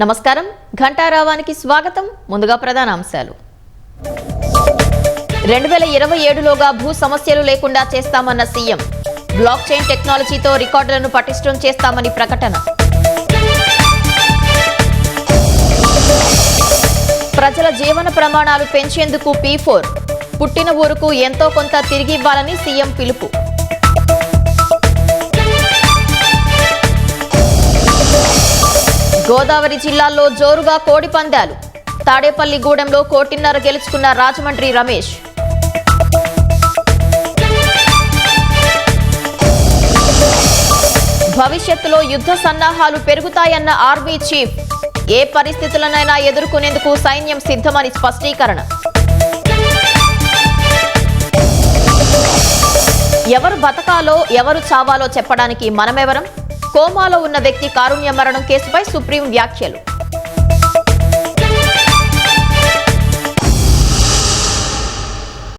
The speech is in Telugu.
నమస్కారం, ఘంటారావానికి స్వాగతం. ముందుగా ప్రధాన అంశాలు. 2027లోగా భూ సమస్యలు లేకుండా చేస్తామన్న సీఎం. బ్లాక్ చైన్ టెక్నాలజీతో రికార్డులను పటిష్టం చేస్తామని ప్రకటన. ప్రజల జీవన ప్రమాణాలు పెంచేందుకు P4 పుట్టిన ఊరుకు ఎంతో కొంత తిరిగి ఇవ్వాలని సీఎం పిలుపు. గోదావరి జిల్లాల్లో జోరుగా కోడి పందాలు. తాడేపల్లిగూడెంలో 1.5 కోటి గెలుచుకున్న రాజమండ్రి రమేష్. భవిష్యత్తులో యుద్ధ సన్నాహాలు పెరుగుతాయన్న ఆర్మీ చీఫ్. ఏ పరిస్థితులనైనా ఎదుర్కొనేందుకు సైన్యం సిద్ధమని స్పష్టీకరణ. ఎవరు బతకాలో ఎవరు చావాలో చెప్పడానికి మనమెవరం? కోమాలో ఉన్న వ్యక్తి కారుణ్య మరణం కేసుపై సుప్రీం వ్యాఖ్యలు.